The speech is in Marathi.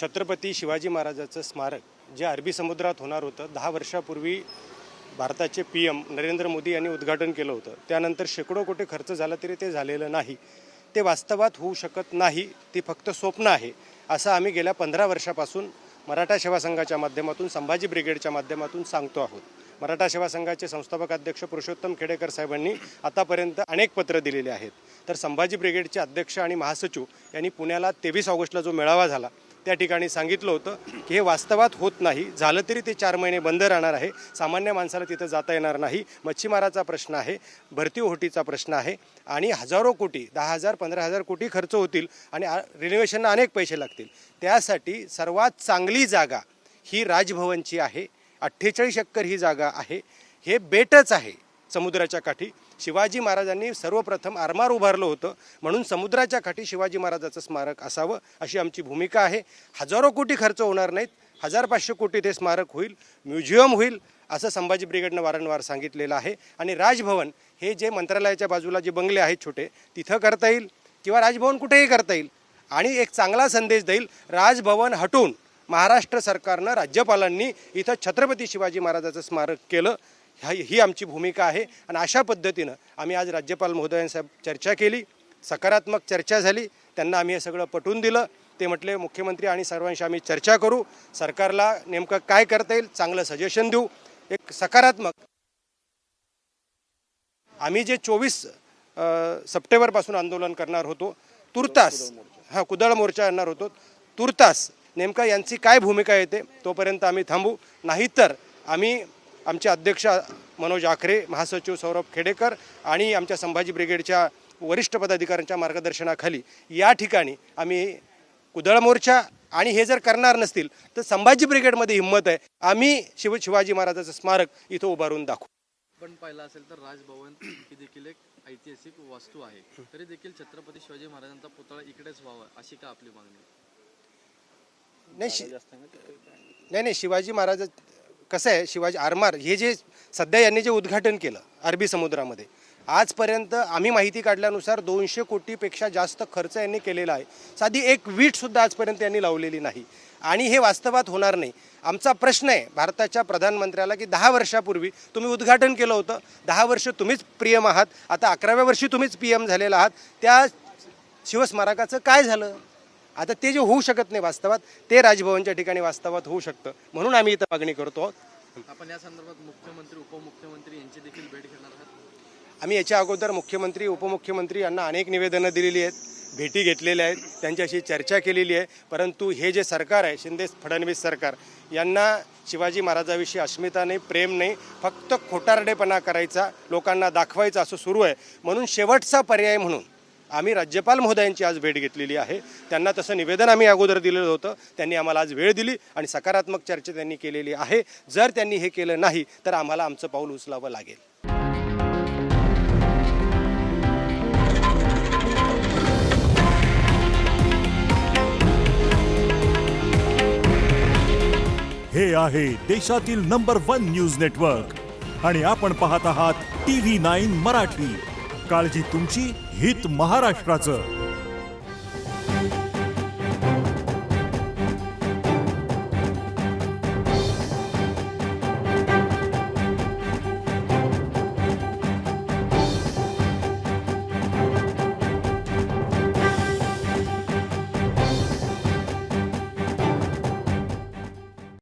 छत्रपती शिवाजी महाराजाचं स्मारक जे अरबी समुद्रात होणार होतं 10 वर्षापूर्वी भारताचे PM नरेंद्र मोदी यांनी उद्घाटन केलं होतं। त्यानंतर शेकडो कोटी खर्च झाला तरी ते झालेलं नाही, ते वास्तवात होऊ शकत नाही, ती फक्त स्वप्न आहे असं आम्ही गेल्या 15 वर्षापासून मराठा सेवा संघाच्या माध्यमातून संभाजी ब्रिगेडच्या माध्यमातून सांगतो आहोत। मराठा सेवा संघाचे संस्थापक अध्यक्ष पुरुषोत्तम खेडेकर साहेबांनी आतापर्यंत अनेक पत्र दिलेले आहेत। तर संभाजी ब्रिगेडचे अध्यक्ष आणि महासचिव यांनी पुण्याला 23 ऑगस्टला जो मेळावा झाला त्या ठिकाणी सांगितलं होतं की हे वास्तवात होत नाही, झालं तरी ते 4 महिने बंद राहणार आहे, सामान्य माणसाला तिथं जाता येणार नाही, मच्छीमाराचा प्रश्न आहे, भरती ओहोटीचा प्रश्न आहे आणि हजारो कोटी 10,000 15,000 कोटी खर्च होतील आणि रिनोव्हेशनला अनेक पैसे लागतील। त्यासाठी सर्वात चांगली जागा ही राजभवनची आहे। 48 एकर ही जागा आहे, हे बेटच आहे समुद्राच्या काठी। शिवाजी महाराजांनी सर्वप्रथम आरमार उभारलं होतं म्हणून समुद्राच्या काठी शिवाजी महाराजाचं स्मारक असावं अशी आमची भूमिका आहे। हजारो कोटी खर्च होणार नाहीत, 1500 कोटी ते स्मारक होईल, म्युझियम होईल असं संभाजी ब्रिगेडनं वारंवार सांगितलेलं आहे। आणि राजभवन हे जे मंत्रालयाच्या बाजूला जे बंगले आहेत छोटे तिथं करता येईल किंवा राजभवन कुठेही करता येईल आणि एक चांगला संदेश देईल। राजभवन हटून महाराष्ट्र सरकारनं राज्यपालांनी इथं छत्रपती शिवाजी महाराजाचं स्मारक केलं, ही आमची भूमिका आहे। आणि अशा पद्धतीनं आम्ही आज राज्यपाल महोदयांसोबत चर्चा केली, सकारात्मक चर्चा झाली, त्यांना आम्ही हे सगळं पटवून दिलं। ते म्हटले मुख्यमंत्री आणि सर्वांशी आम्ही चर्चा करू, सरकारला नेमकं काय करता येईल चांगलं सजेशन देऊ, एक सकारात्मक। आम्ही जे 24 सप्टेंबरपासून आंदोलन करणार होतो, तुर्तास कुदळ मोर्चा आणणार होतो, तुर्तास नेमका यांची काय भूमिका येते तोपर्यंत आम्ही थांबू, नाहीतर आम्ही आमचे अध्यक्ष मनोज आखरे, महासचिव सौरभ खेडेकर आणि आमच्या संभाजी ब्रिगेडच्या वरिष्ठ पदाधिकाऱ्यांच्या मार्गदर्शनाखाली या ठिकाणी आम्ही कुदळ मोर्चा आणि हे जर करणार नसतील तर संभाजी ब्रिगेडमध्ये हिंमत आहे, आम्ही शिवाजी महाराजाचं स्मारक इथं उभारून दाखवू। पण पाहिलं असेल तर राजभवन ही देखील एक ऐतिहासिक वास्तू आहे, तरी देखील छत्रपती शिवाजी महाराजांचा पुतळा इकडेच व्हावा अशी का आपली मागणी? नाही, शिवाजी महाराज कसं आहे, शिवाजी आरमार हे जे सध्या यांनी जे उद्घाटन केलं अरबी समुद्रामध्ये, आजपर्यंत आम्ही माहिती काढल्यानुसार 200 कोटीपेक्षा जास्त खर्च यांनी केलेला आहे। साधी एक वीटसुद्धा आजपर्यंत यांनी लावलेली नाही आणि हे वास्तवात होणार नाही। आमचा प्रश्न आहे भारताच्या प्रधानमंत्र्याला की 10 वर्षापूर्वी तुम्ही उद्घाटन केलं होतं, 10 वर्ष तुम्हीच PM आहात, आता 11व्या वर्षी तुम्हीच PM झालेला आहात, त्या शिवस्मारकाचं काय झालं? आता ते जे होऊ शकत नाही वास्तवात, ते राजभवनच्या ठिकाणी वास्तवात होऊ शकतं, म्हणून आम्ही इथं मागणी करतो। आपण या संदर्भात मुख्यमंत्री उपमुख्यमंत्री यांची देखील भेट घेणार आहात? आम्ही याच्या अगोदर मुख्यमंत्री उपमुख्यमंत्री यांना अनेक निवेदनं दिलेली आहेत, भेटी घेतलेल्या आहेत, त्यांच्याशी चर्चा केलेली आहे, परंतु हे जे सरकार आहे शिंदे फडणवीस सरकार, यांना शिवाजी महाराजाविषयी अस्मिता नाही, प्रेम नाही, फक्त खोटारडेपणा करायचा, लोकांना दाखवायचा असं सुरू आहे। म्हणून शेवटचा पर्याय म्हणून आम्ही राज्यपाल महोदयांची आज भेट घेतलेली आहे। त्यांना तसं निवेदन आम्ही अगोदर दिलेलं होतं, त्यांनी आम्हाला आज वेळ दिली आणि सकारात्मक चर्चा त्यांनी केलेली आहे। जर त्यांनी हे केलं नाही तर आम्हाला आमचं पाऊल उचलावं लागेल। हे आहे देशातील नंबर 1 न्यूज नेटवर्क आणि आपण पाहत आहात TV9 मराठी। काळजी तुमची, हित महाराष्ट्राचं।